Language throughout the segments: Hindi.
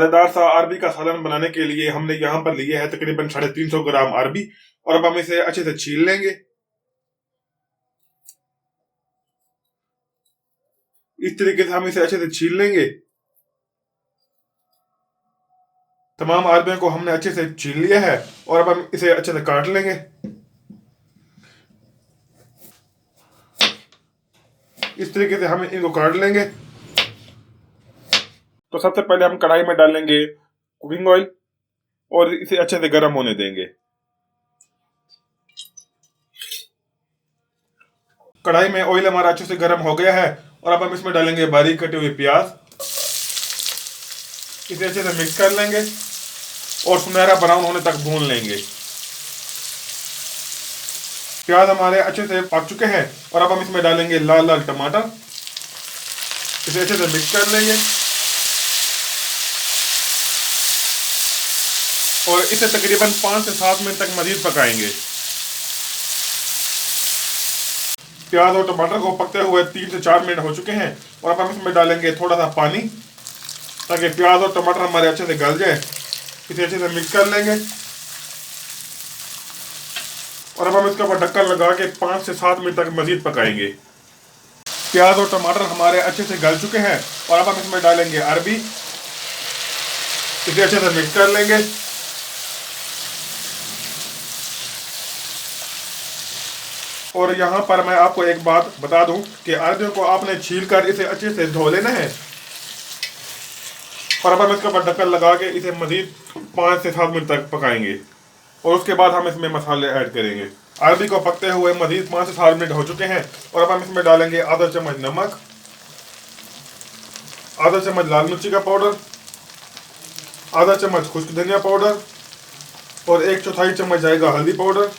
मजेदार सा अरबी का सालन बनाने के लिए हमने यहाँ पर लिए है तकरीबन 350 ग्राम अरबी। और अब हम इसे अच्छे से छील लेंगे। इस तरीके से हम इसे अच्छे से छील लेंगे। तमाम अरबियों को हमने अच्छे से छील लिया है और अब हम इसे अच्छे से काट लेंगे। इस तरीके से हम इनको काट लेंगे। तो सबसे पहले हम कढ़ाई में डालेंगे कुकिंग ऑयल और इसे अच्छे से गर्म होने देंगे। कढ़ाई में ऑयल हमारा अच्छे से गर्म हो गया है और अब हम इसमें डालेंगे बारीक कटे हुए प्याज। इसे अच्छे से मिक्स कर लेंगे और सुनहरा ब्राउन होने तक भून लेंगे। प्याज हमारे अच्छे से पक चुके हैं और अब हम इसमें डालेंगे लाल लाल टमाटर। इसे अच्छे से मिक्स कर लेंगे और इसे तकरीबन 5 से 7 मिनट तक मजीद पकाएंगे। प्याज और टमाटर को पकते हुए 3 से 4 मिनट हो चुके हैं और अब हम इसमें डालेंगे थोड़ा सा पानी ताकि प्याज और टमाटर हमारे अच्छे से गल जाए। इसे अच्छे से मिक्स कर लेंगे और अब हम इसके ऊपर ढक्कन लगा के 5 से 7 मिनट तक मजीद पकाएंगे। प्याज और टमाटर हमारे अच्छे से गल चुके हैं और अब हम इसमें डालेंगे अरबी। इसे अच्छे से मिक्स कर लेंगे और यहाँ पर मैं आपको एक बात बता दूं कि अरबियों को आपने छील कर इसे अच्छे से धो लेना है और अब हम इसके ऊपर ढक्कन लगा के इसे मजीद 5 से 7 मिनट तक पकाएंगे और उसके बाद हम इसमें मसाले ऐड करेंगे। अरबी को पकते हुए मजीद 5 से 7 मिनट हो चुके हैं और अब हम इसमें डालेंगे आधा चम्मच नमक, आधा चम्मच लाल मिर्ची का पाउडर, आधा चम्मच खुश्क धनिया पाउडर और 1/4 चम्मच जाएगा हल्दी पाउडर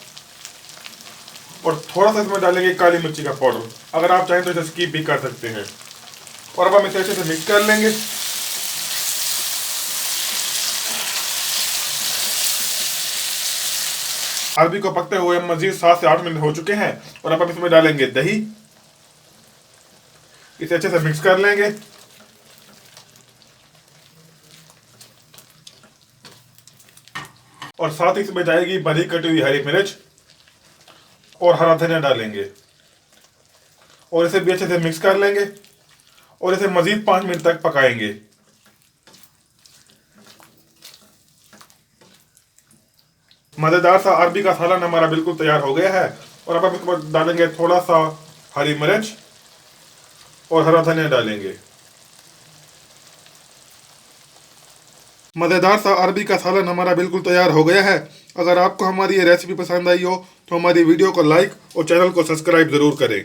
और थोड़ा सा इसमें डालेंगे काली मिर्ची का पाउडर। अगर आप चाहें तो इसे स्किप भी कर सकते हैं और अब हम इसे अच्छे से मिक्स कर लेंगे। अरबी को पकते हुए मजीद 7 से 8 मिनट हो चुके हैं और अब हम इसमें डालेंगे दही। इसे अच्छे से मिक्स कर लेंगे और साथ ही इसमें जाएगी बारीक कटी हुई हरी मिर्च और हरा धनिया डालेंगे और इसे भी अच्छे से मिक्स कर लेंगे और इसे मजीद 5 मिनट तक पकाएंगे। मजेदार सा अरबी का सालन हमारा बिल्कुल तैयार हो गया है और अब हम इसमें डालेंगे थोड़ा सा हरी मिर्च और हरा धनिया डालेंगे। मज़ेदार सा अरबी का सालन हमारा बिल्कुल तैयार हो गया है। अगर आपको हमारी ये रेसिपी पसंद आई हो तो हमारी वीडियो को लाइक और चैनल को सब्सक्राइब ज़रूर करें।